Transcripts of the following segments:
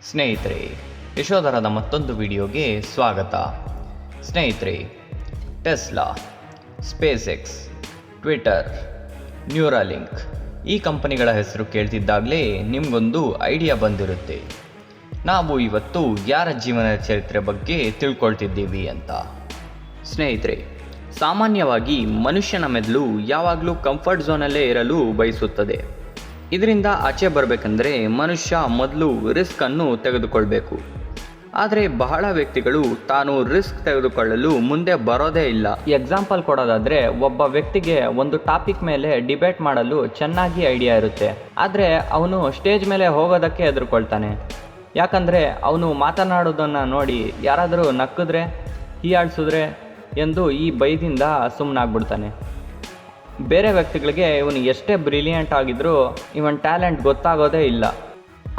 ಸ್ನೇಹಿತರೆ, ಯಶೋಧರದ ಮತ್ತೊಂದು ವಿಡಿಯೋಗೆ ಸ್ವಾಗತ. ಸ್ನೇಹಿತರೆ, Tesla, space X, Twitter, Neuralink ಈ ಕಂಪನಿಗಳ ಹೆಸರು ಕೇಳ್ತಿದ್ದಾಗಲೇ ನಿಮಗೊಂದು ಐಡಿಯಾ ಬಂದಿರುತ್ತೆ. ನಾವು ಇವತ್ತು ಯಾರ ಜೀವನ ಚರಿತ್ರೆ ಬಗ್ಗೆ ತಿಳ್ಕೊಳ್ತಿದ್ದೀವಿ ಅಂತ. ಸ್ನೇಹಿತರೆ, ಸಾಮಾನ್ಯವಾಗಿ ಮನುಷ್ಯನ ಮೆದುಳು ಯಾವಾಗಲೂ ಕಂಫರ್ಟ್ ಝೋನಲ್ಲೇ ಇರಲು ಬಯಸುತ್ತದೆ. ಇದರಿಂದ ಆಚೆ ಬರಬೇಕಂದ್ರೆ ಮನುಷ್ಯ ಮೊದಲು ರಿಸ್ಕನ್ನು ತೆಗೆದುಕೊಳ್ಬೇಕು. ಆದರೆ ಬಹಳ ವ್ಯಕ್ತಿಗಳು ತಾನು ರಿಸ್ಕ್ ತೆಗೆದುಕೊಳ್ಳಲು ಮುಂದೆ ಬರೋದೇ ಇಲ್ಲ. ಎಕ್ಸಾಂಪಲ್ ಕೊಡೋದಾದರೆ, ಒಬ್ಬ ವ್ಯಕ್ತಿಗೆ ಒಂದು ಟಾಪಿಕ್ ಮೇಲೆ ಡಿಬೇಟ್ ಮಾಡಲು ಚೆನ್ನಾಗಿ ಐಡಿಯಾ ಇರುತ್ತೆ, ಆದರೆ ಅವನು ಸ್ಟೇಜ್ ಮೇಲೆ ಹೋಗೋದಕ್ಕೆ ಹೆದರ್ಕೊಳ್ತಾನೆ. ಯಾಕಂದರೆ ಅವನು ಮಾತನಾಡೋದನ್ನು ನೋಡಿ ಯಾರಾದರೂ ನಕ್ಕಿದ್ರೆ, ಹೀಯಾಳಿಸಿದ್ರೆ ಎಂದು ಈ ಭಯದಿಂದ ಸುಮ್ಮನಾಗ್ಬಿಡ್ತಾನೆ. ಬೇರೆ ವ್ಯಕ್ತಿಗಳಿಗೆ ಇವನು ಎಷ್ಟೇ ಬ್ರಿಲಿಯಂಟ್ ಆಗಿದ್ರೂ ಇವನ್ ಟ್ಯಾಲೆಂಟ್ ಗೊತ್ತಾಗೋದೇ ಇಲ್ಲ.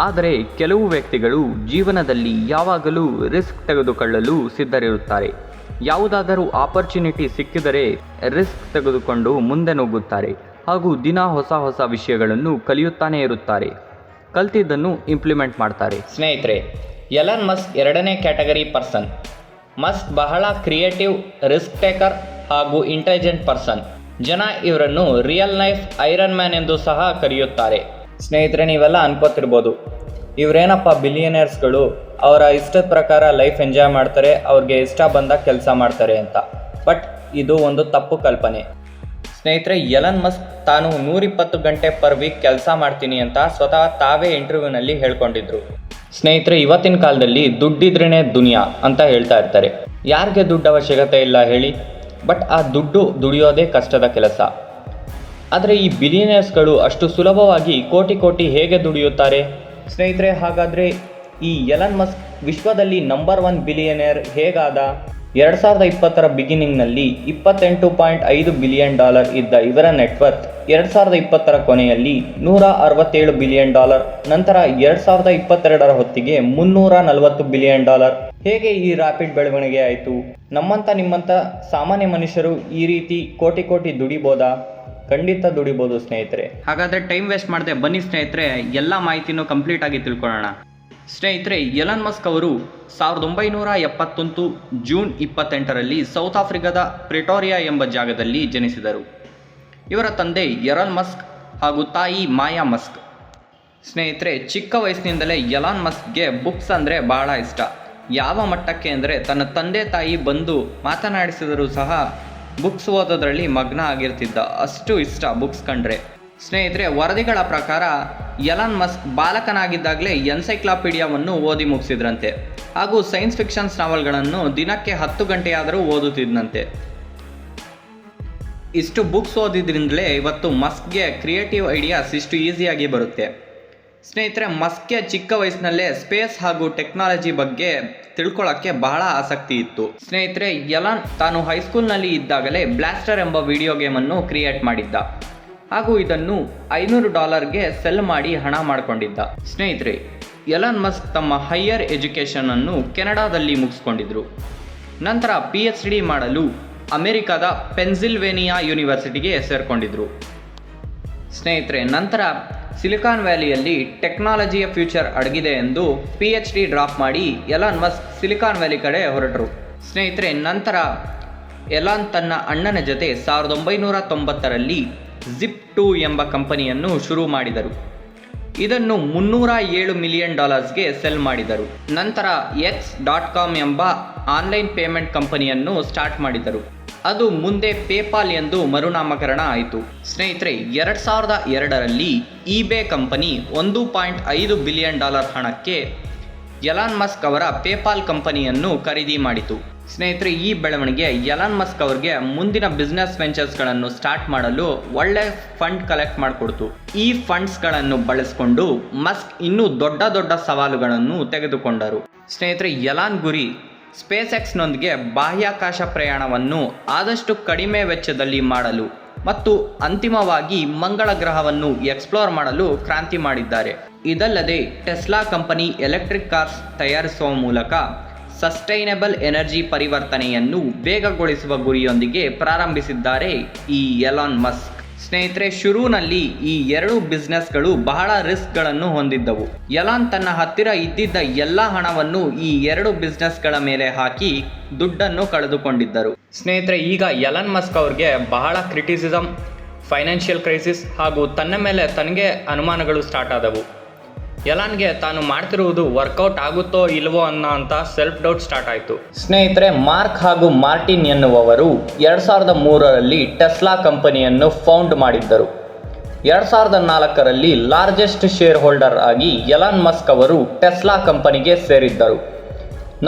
ಆದರೆ ಕೆಲವು ವ್ಯಕ್ತಿಗಳು ಜೀವನದಲ್ಲಿ ಯಾವಾಗಲೂ ರಿಸ್ಕ್ ತೆಗೆದುಕೊಳ್ಳಲು ಸಿದ್ಧರಿರುತ್ತಾರೆ. ಯಾವುದಾದರೂ ಆಪರ್ಚುನಿಟಿ ಸಿಕ್ಕಿದರೆ ರಿಸ್ಕ್ ತೆಗೆದುಕೊಂಡು ಮುಂದೆ ನುಗ್ಗುತ್ತಾರೆ ಹಾಗೂ ದಿನ ಹೊಸ ಹೊಸ ವಿಷಯಗಳನ್ನು ಕಲಿಯುತ್ತಾನೇ ಇರುತ್ತಾರೆ. ಕಲ್ತಿದ್ದನ್ನು ಇಂಪ್ಲಿಮೆಂಟ್ ಮಾಡ್ತಾರೆ. ಸ್ನೇಹಿತರೆ, ಎಲನ್ ಮಸ್ಕ್ ಎರಡನೇ ಕ್ಯಾಟಗರಿ ಪರ್ಸನ್. ಮಸ್ಕ್ ಬಹಳ ಕ್ರಿಯೇಟಿವ್, ರಿಸ್ಕ್ ಟೇಕರ್ ಹಾಗೂ ಇಂಟೆಲಿಜೆಂಟ್ ಪರ್ಸನ್. ಜನ ಇವರನ್ನು ರಿಯಲ್ ಲೈಫ್ ಐರನ್ ಮ್ಯಾನ್ ಎಂದು ಸಹ ಕರೆಯುತ್ತಾರೆ. ಸ್ನೇಹಿತರೆ, ನೀವೆಲ್ಲ ಅನ್ಕೋತಿರ್ಬೋದು, ಇವರೇನಪ್ಪ ಬಿಲಿಯನರ್ಸ್ಗಳು, ಅವರ ಇಷ್ಟದ ಪ್ರಕಾರ ಲೈಫ್ ಎಂಜಾಯ್ ಮಾಡ್ತಾರೆ, ಅವ್ರಿಗೆ ಇಷ್ಟ ಬಂದಾಗ ಕೆಲಸ ಮಾಡ್ತಾರೆ ಅಂತ. ಬಟ್ ಇದು ಒಂದು ತಪ್ಪು ಕಲ್ಪನೆ. ಸ್ನೇಹಿತರೆ, ಎಲನ್ ಮಸ್ಕ್ ತಾನು 120 ಗಂಟೆ ಪರ್ ವೀಕ್ ಕೆಲಸ ಮಾಡ್ತೀನಿ ಅಂತ ಸ್ವತಃ ತಾವೇ ಇಂಟರ್ವ್ಯೂನಲ್ಲಿ ಹೇಳ್ಕೊಂಡಿದ್ರು. ಸ್ನೇಹಿತರೆ, ಇವತ್ತಿನ ಕಾಲದಲ್ಲಿ ದುಡ್ಡಿದ್ರೇ ದುನಿಯಾ ಅಂತ ಹೇಳ್ತಾ ಇರ್ತಾರೆ. ಯಾರಿಗೆ ದುಡ್ಡು ಅವಶ್ಯಕತೆ ಇಲ್ಲ ಹೇಳಿ? ಬಟ್ ಆ ದುಡ್ಡು ದುಡಿಯೋದೇ ಕಷ್ಟದ ಕೆಲಸ. ಆದರೆ ಈ ಬಿಲಿಯನರ್ಸ್ಗಳು ಅಷ್ಟು ಸುಲಭವಾಗಿ ಕೋಟಿ ಹೇಗೆ ದುಡಿಯುತ್ತಾರೆ? ಸ್ನೇಹಿತರೆ, ಹಾಗಾದರೆ ಈ ಎಲನ್ ಮಸ್ಕ್ ವಿಶ್ವದಲ್ಲಿ ನಂಬರ್ 1 ಬಿಲಿಯನರ್ ಹೇಗಾದ? 2020 ಬಿಗಿನಿಂಗ್ನಲ್ಲಿ $28.5 ಬಿಲಿಯನ್ ಇದ್ದ ಇವರ ನೆಟ್ವರ್ತ್ 2020 ಕೊನೆಯಲ್ಲಿ $167 ಬಿಲಿಯನ್, ನಂತರ 2022 ಹೊತ್ತಿಗೆ $340 ಬಿಲಿಯನ್. ಹೇಗೆ ಈ ರ್ಯಾಪಿಡ್ ಬೆಳವಣಿಗೆ ಆಯಿತು? ನಿಮ್ಮಂಥ ಸಾಮಾನ್ಯ ಮನುಷ್ಯರು ಈ ರೀತಿ ಕೋಟಿ ದುಡಿಬೋದಾ? ಖಂಡಿತ ದುಡಿಬೋದು ಸ್ನೇಹಿತರೆ. ಹಾಗಾದರೆ ಟೈಮ್ ವೇಸ್ಟ್ ಮಾಡದೆ ಬನ್ನಿ ಸ್ನೇಹಿತರೆ, ಎಲ್ಲ ಮಾಹಿತಿನೂ ಕಂಪ್ಲೀಟ್ ಆಗಿ ತಿಳ್ಕೊಳ್ಳೋಣ. ಸ್ನೇಹಿತರೆ, ಎಲನ್ ಮಸ್ಕ್ ಅವರು 1971 ಜೂನ್ 28ರಲ್ಲಿ ಸೌತ್ ಆಫ್ರಿಕಾದ ಪ್ರಿಟೋರಿಯಾ ಎಂಬ ಜಾಗದಲ್ಲಿ ಜನಿಸಿದರು. ಇವರ ತಂದೆ ಎಲನ್ ಮಸ್ಕ್ ಹಾಗೂ ತಾಯಿ ಮಾಯಾ ಮಸ್ಕ್. ಸ್ನೇಹಿತರೆ, ಚಿಕ್ಕ ವಯಸ್ಸಿನಿಂದಲೇ ಎಲನ್ ಮಸ್ಕ್ಗೆ ಬುಕ್ಸ್ ಅಂದರೆ ಬಹಳ ಇಷ್ಟ. ಯಾವ ಮಟ್ಟಕ್ಕೆ ಅಂದರೆ ತನ್ನ ತಂದೆ ತಾಯಿ ಬಂದು ಮಾತನಾಡಿಸಿದರೂ ಸಹ ಬುಕ್ಸ್ ಓದೋದ್ರಲ್ಲಿ ಮಗ್ನ ಆಗಿರ್ತಿದ್ದ. ಅಷ್ಟು ಇಷ್ಟ ಬುಕ್ಸ್ ಕಂಡ್ರೆ. ಸ್ನೇಹಿತರೆ, ವರದಿಗಳ ಪ್ರಕಾರ ಎಲನ್ ಮಸ್ಕ್ ಬಾಲಕನಾಗಿದ್ದಾಗಲೇ ಎನ್ಸೈಕ್ಲೋಪೀಡಿಯಾವನ್ನು ಓದಿ ಮುಗಿಸಿದ್ರಂತೆ ಹಾಗೂ ಸೈನ್ಸ್ ಫಿಕ್ಷನ್ಸ್ ನಾವೆಲ್ಗಳನ್ನು ದಿನಕ್ಕೆ 10 ಗಂಟೆಯಾದರೂ ಓದುತ್ತಿದ್ದಂತೆ. ಇಷ್ಟು ಬುಕ್ಸ್ ಓದಿದ್ರಿಂದಲೇ ಇವತ್ತು ಮಸ್ಕ್ಗೆ ಕ್ರಿಯೇಟಿವ್ ಐಡಿಯಾಸ್ ಇಷ್ಟು ಈಸಿಯಾಗಿ ಬರುತ್ತೆ. ಸ್ನೇಹಿತರೆ, ಮಸ್ಕ್ಗೆ ಚಿಕ್ಕ ವಯಸ್ಸಿನಲ್ಲೇ ಸ್ಪೇಸ್ ಹಾಗೂ ಟೆಕ್ನಾಲಜಿ ಬಗ್ಗೆ ತಿಳ್ಕೊಳ್ಳೋಕ್ಕೆ ಬಹಳ ಆಸಕ್ತಿ ಇತ್ತು. ಸ್ನೇಹಿತರೆ, ಎಲನ್ ತಾನು ಹೈಸ್ಕೂಲ್ನಲ್ಲಿ ಇದ್ದಾಗಲೇ ಬ್ಲಾಸ್ಟರ್ ಎಂಬ ವಿಡಿಯೋ ಗೇಮನ್ನು ಕ್ರಿಯೇಟ್ ಮಾಡಿದ್ದ ಹಾಗೂ ಇದನ್ನು $500ಗೆ ಸೆಲ್ ಮಾಡಿ ಹಣ ಮಾಡಿಕೊಂಡಿದ್ದ. ಸ್ನೇಹಿತರೆ, ಎಲನ್ ಮಸ್ಕ್ ತಮ್ಮ ಹೈಯರ್ ಎಜುಕೇಷನನ್ನು ಕೆನಡಾದಲ್ಲಿ ಮುಗಿಸ್ಕೊಂಡಿದ್ರು. ನಂತರ PhD ಮಾಡಲು ಅಮೆರಿಕದ ಪೆನ್ಸಿಲ್ವೇನಿಯಾ ಯೂನಿವರ್ಸಿಟಿಗೆ ಸೇರಿಕೊಂಡಿದ್ರು. ಸ್ನೇಹಿತರೆ, ನಂತರ ಸಿಲಿಕಾನ್ ವ್ಯಾಲಿಯಲ್ಲಿ ಟೆಕ್ನಾಲಜಿಯ ಫ್ಯೂಚರ್ ಅಡಗಿದೆ ಎಂದು PhD ಡ್ರಾಪ್ ಮಾಡಿ ಎಲನ್ ಮಸ್ಕ್ ಸಿಲಿಕಾನ್ ವ್ಯಾಲಿ ಕಡೆ ಹೊರಟರು. ಸ್ನೇಹಿತರೆ, ನಂತರ ಎಲನ್ ತನ್ನ ಅಣ್ಣನ ಜೊತೆ 1990ರಲ್ಲಿ Zip2 ಎಂಬ ಕಂಪನಿಯನ್ನು ಶುರು ಮಾಡಿದರು. ಇದನ್ನು $307 ಮಿಲಿಯನ್ ಸೆಲ್ ಮಾಡಿದರು. ನಂತರ X.com ಎಂಬ ಆನ್ಲೈನ್ ಪೇಮೆಂಟ್ ಕಂಪನಿಯನ್ನು ಸ್ಟಾರ್ಟ್ ಮಾಡಿದರು. ಅದು ಮುಂದೆ ಪೇಪಾಲ್ ಎಂದು ಮರುನಾಮಕರಣ ಆಯಿತು. ಸ್ನೇಹಿತರೆ, 2002ರಲ್ಲಿ eBay ಕಂಪನಿ $1.5 ಬಿಲಿಯನ್ ಹಣಕ್ಕೆ ಎಲನ್ ಮಸ್ಕ್ ಅವರ ಪೇಪಾಲ್ ಕಂಪನಿಯನ್ನು ಖರೀದಿ ಮಾಡಿತು. ಸ್ನೇಹಿತರೆ, ಈ ಬೆಳವಣಿಗೆ ಎಲನ್ ಮಸ್ಕ್ ಅವರಿಗೆ ಮುಂದಿನ ಬಿಸ್ನೆಸ್ ವೆಂಚರ್ಸ್ಗಳನ್ನು ಸ್ಟಾರ್ಟ್ ಮಾಡಲು ಒಳ್ಳೆ ಫಂಡ್ ಕಲೆಕ್ಟ್ ಮಾಡಿಕೊಡ್ತು. ಈ ಫಂಡ್ಸ್ಗಳನ್ನು ಬಳಸಿಕೊಂಡು ಮಸ್ಕ್ ಇನ್ನೂ ದೊಡ್ಡ ಸವಾಲುಗಳನ್ನು ತೆಗೆದುಕೊಂಡರು. ಸ್ನೇಹಿತರೆ, ಎಲನ್ ಗುರಿ ಸ್ಪೇಸ್ ಎಕ್ಸ್ನೊಂದಿಗೆ ಬಾಹ್ಯಾಕಾಶ ಪ್ರಯಾಣವನ್ನು ಆದಷ್ಟು ಕಡಿಮೆ ವೆಚ್ಚದಲ್ಲಿ ಮಾಡಲು ಮತ್ತು ಅಂತಿಮವಾಗಿ ಮಂಗಳ ಗ್ರಹವನ್ನು ಎಕ್ಸ್ಪ್ಲೋರ್ ಮಾಡಲು ಕ್ರಾಂತಿ ಮಾಡಿದ್ದಾರೆ. ಇದಲ್ಲದೆ ಟೆಸ್ಲಾ ಕಂಪನಿ ಎಲೆಕ್ಟ್ರಿಕ್ ಕಾರ್ಸ್ ತಯಾರಿಸುವ ಮೂಲಕ ಸಸ್ಟೈನಬಲ್ ಎನರ್ಜಿ ಪರಿವರ್ತನೆಯನ್ನು ವೇಗಗೊಳಿಸುವ ಗುರಿಯೊಂದಿಗೆ ಪ್ರಾರಂಭಿಸಿದ್ದಾರೆ ಈ ಎಲನ್ ಮಸ್ಕ್. ಸ್ನೇಹಿತರೆ, ಶುರುವಿನಲ್ಲಿ ಈ ಎರಡು ಬಿಸ್ನೆಸ್ಗಳು ಬಹಳ ರಿಸ್ಕ್ಗಳನ್ನು ಹೊಂದಿದ್ದವು. ಎಲಾನ್ ತನ್ನ ಹತ್ತಿರ ಇದ್ದಿದ್ದ ಎಲ್ಲ ಹಣವನ್ನು ಈ ಎರಡು ಬಿಸ್ನೆಸ್ಗಳ ಮೇಲೆ ಹಾಕಿ ದುಡ್ಡನ್ನು ಕಳೆದುಕೊಂಡಿದ್ದರು. ಸ್ನೇಹಿತರೆ, ಈಗ ಎಲಾನ್ ಮಸ್ಕ್ ಅವ್ರಿಗೆ ಬಹಳ ಕ್ರಿಟಿಸಿಸಮ್, ಫೈನಾನ್ಷಿಯಲ್ ಕ್ರೈಸಿಸ್ ಹಾಗೂ ತನ್ನ ಮೇಲೆ ತನಗೆ ಅನುಮಾನಗಳು ಸ್ಟಾರ್ಟ್ ಆದವು. ಎಲಾನ್ಗೆ ತಾನು ಮಾಡ್ತಿರುವುದು ವರ್ಕೌಟ್ ಆಗುತ್ತೋ ಇಲ್ವೋ ಅಂತ ಸೆಲ್ಫ್ ಡೌಟ್ ಸ್ಟಾರ್ಟ್ ಆಯಿತು. ಸ್ನೇಹಿತರೆ, ಮಾರ್ಕ್ ಹಾಗೂ ಮಾರ್ಟಿನ್ ಎನ್ನುವವರು 2003ರಲ್ಲಿ ಟೆಸ್ಲಾ ಕಂಪನಿಯನ್ನು ಫೌಂಡ್ ಮಾಡಿದ್ದರು. 2004ರಲ್ಲಿ ಲಾರ್ಜೆಸ್ಟ್ ಶೇರ್ ಹೋಲ್ಡರ್ ಆಗಿ ಎಲಾನ್ ಮಸ್ಕ್ ಅವರು ಟೆಸ್ಲಾ ಕಂಪನಿಗೆ ಸೇರಿದ್ದರು.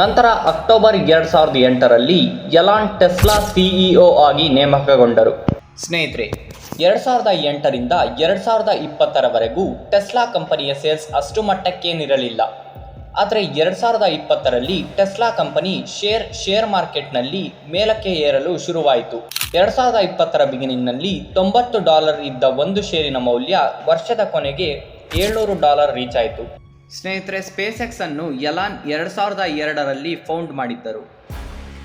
ನಂತರ ಅಕ್ಟೋಬರ್ 2008ರಲ್ಲಿ ಎಲಾನ್ ಟೆಸ್ಲಾ CEO ಆಗಿ ನೇಮಕಗೊಂಡರು. ಸ್ನೇಹಿತರೆ, 2008ರಿಂದ 2020ರವರೆಗೂ ಟೆಸ್ಲಾ ಕಂಪನಿಯ ಸೇಲ್ಸ್ ಅಷ್ಟು ಮಟ್ಟಕ್ಕೇನಿರಲಿಲ್ಲ. ಆದರೆ 2020ರಲ್ಲಿ ಟೆಸ್ಲಾ ಕಂಪನಿ ಶೇರ್ ಮಾರ್ಕೆಟ್ನಲ್ಲಿ ಮೇಲಕ್ಕೆ ಏರಲು ಶುರುವಾಯಿತು. 2020ರ ಬಿಗಿನಿಂಗ್ನಲ್ಲಿ $90 ಇದ್ದ ಒಂದು ಷೇರಿನ ಮೌಲ್ಯ ವರ್ಷದ ಕೊನೆಗೆ $700 ರೀಚ್ ಆಯಿತು. ಸ್ನೇಹಿತರೆ, ಸ್ಪೇಸ್ ಎಕ್ಸ್ ಅನ್ನು ಎಲಾನ್ 2002ರಲ್ಲಿ ಫೌಂಡ್ ಮಾಡಿದ್ದರು.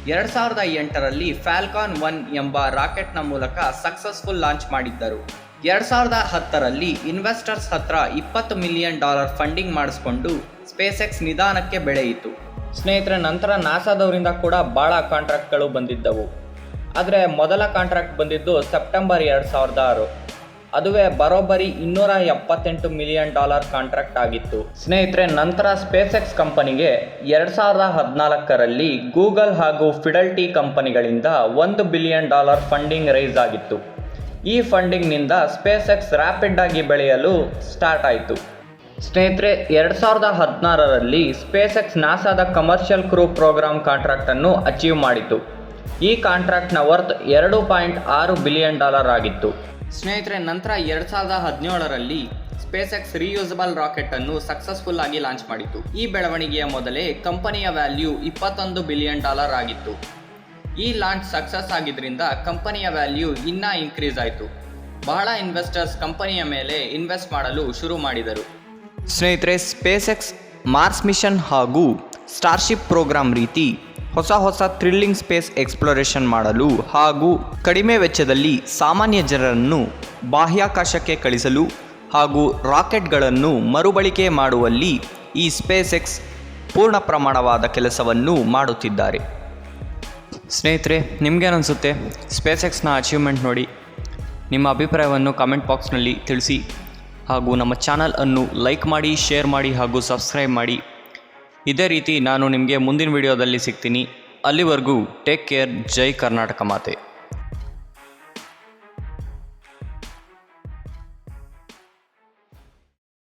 2008ರಲ್ಲಿ ಫ್ಯಾಲ್ಕಾನ್ 1 ಎಂಬ ರಾಕೆಟ್ನ ಮೂಲಕ ಸಕ್ಸಸ್ಫುಲ್ ಲಾಂಚ್ ಮಾಡಿದ್ದರು. 2010ರಲ್ಲಿ ಇನ್ವೆಸ್ಟರ್ಸ್ ಹತ್ರ $20 ಮಿಲಿಯನ್ ಫಂಡಿಂಗ್ ಮಾಡಿಸ್ಕೊಂಡು ಸ್ಪೇಸ್ ಎಕ್ಸ್ ನಿಧಾನಕ್ಕೆ ಬೆಳೆಯಿತು. ಸ್ನೇಹಿತರೆ, ನಂತರ ನಾಸಾದವರಿಂದ ಕೂಡ ಭಾಳ ಕಾಂಟ್ರಾಕ್ಟ್ಗಳು ಬಂದಿದ್ದವು. ಆದರೆ ಮೊದಲ ಕಾಂಟ್ರಾಕ್ಟ್ ಬಂದಿದ್ದು ಸೆಪ್ಟೆಂಬರ್ 2006. ಅದುವೇ ಬರೋಬ್ಬರಿ $278 ಮಿಲಿಯನ್ ಕಾಂಟ್ರಾಕ್ಟ್ ಆಗಿತ್ತು. ಸ್ನೇಹಿತರೆ, ನಂತರ ಸ್ಪೇಸ್ ಎಕ್ಸ್ ಕಂಪನಿಗೆ 2014ರಲ್ಲಿ ಗೂಗಲ್ ಹಾಗೂ ಫಿಡೆಲಿಟಿ ಕಂಪನಿಗಳಿಂದ $1 ಬಿಲಿಯನ್ ಫಂಡಿಂಗ್ ರೈಸ್ ಆಗಿತ್ತು. ಈ ಫಂಡಿಂಗ್ನಿಂದ ಸ್ಪೇಸ್ ಎಕ್ಸ್ ರ್ಯಾಪಿಡ್ ಆಗಿ ಬೆಳೆಯಲು ಸ್ಟಾರ್ಟ್ ಆಯಿತು. ಸ್ನೇಹಿತರೆ, 2016ರಲ್ಲಿ ಸ್ಪೇಸ್ ಎಕ್ಸ್ ನಾಸಾದ ಕಮರ್ಷಿಯಲ್ ಕ್ರೂ ಪ್ರೋಗ್ರಾಮ್ ಕಾಂಟ್ರಾಕ್ಟನ್ನು ಅಚೀವ್ ಮಾಡಿತು. ಈ ಕಾಂಟ್ರಾಕ್ಟ್ನ ವರ್ತ್ $2.6 ಬಿಲಿಯನ್ ಆಗಿತ್ತು. ಸ್ನೇಹಿತರೆ, ನಂತರ 2017ರಲ್ಲಿ ಸ್ಪೇಸ್ ಎಕ್ಸ್ ರಿಯೂಸಬಲ್ ರಾಕೆಟ್ ಅನ್ನು ಸಕ್ಸಸ್ಫುಲ್ ಆಗಿ ಲಾಂಚ್ ಮಾಡಿತು. ಈ ಬೆಳವಣಿಗೆಯ ಮೊದಲೇ ಕಂಪನಿಯ ವ್ಯಾಲ್ಯೂ $21 ಬಿಲಿಯನ್ ಆಗಿತ್ತು. ಈ ಲಾಂಚ್ ಸಕ್ಸಸ್ ಆಗಿದ್ರಿಂದ ಕಂಪನಿಯ ವ್ಯಾಲ್ಯೂ ಇನ್ನೂ ಇನ್ಕ್ರೀಸ್ ಆಯಿತು. ಬಹಳ ಇನ್ವೆಸ್ಟರ್ಸ್ ಕಂಪನಿಯ ಮೇಲೆ ಇನ್ವೆಸ್ಟ್ ಮಾಡಲು ಶುರು ಮಾಡಿದರು. ಸ್ನೇಹಿತರೆ, ಸ್ಪೇಸ್ ಎಕ್ಸ್ ಮಾರ್ಸ್ ಮಿಷನ್ ಹಾಗೂ ಸ್ಟಾರ್ಶಿಪ್ ಪ್ರೋಗ್ರಾಮ್ ರೀತಿ ಹೊಸ ಥ್ರಿಲ್ಲಿಂಗ್ ಸ್ಪೇಸ್ ಎಕ್ಸ್ಪ್ಲೋರೇಷನ್ ಮಾಡಲು ಹಾಗೂ ಕಡಿಮೆ ವೆಚ್ಚದಲ್ಲಿ ಸಾಮಾನ್ಯ ಜನರನ್ನು ಬಾಹ್ಯಾಕಾಶಕ್ಕೆ ಕಳಿಸಲು ಹಾಗೂ ರಾಕೆಟ್ಗಳನ್ನು ಮರುಬಳಕೆ ಮಾಡುವಲ್ಲಿ ಈ ಸ್ಪೇಸ್ ಎಕ್ಸ್ ಪೂರ್ಣ ಪ್ರಮಾಣವಾದ ಕೆಲಸವನ್ನು ಮಾಡುತ್ತಿದ್ದಾರೆ. ಸ್ನೇಹಿತರೆ, ನಿಮಗೇನನ್ಸುತ್ತೆ ಸ್ಪೇಸ್ ಎಕ್ಸ್ನ ಅಚೀವ್ಮೆಂಟ್ ನೋಡಿ? ನಿಮ್ಮ ಅಭಿಪ್ರಾಯವನ್ನು ಕಾಮೆಂಟ್ ಬಾಕ್ಸ್ನಲ್ಲಿ ತಿಳಿಸಿ ಹಾಗೂ ನಮ್ಮ ಚಾನಲ್ ಅನ್ನು ಲೈಕ್ ಮಾಡಿ, ಶೇರ್ ಮಾಡಿ ಹಾಗೂ ಸಬ್ಸ್ಕ್ರೈಬ್ ಮಾಡಿ. ಇದೇ ರೀತಿ ನಾನು ನಿಮಗೆ ಮುಂದಿನ ವಿಡಿಯೋದಲ್ಲಿ ಸಿಗ್ತೀನಿ. ಅಲ್ಲಿವರೆಗೂ ಟೇಕ್ ಕೇರ್. ಜೈ ಕರ್ನಾಟಕ ಮಾತೆ.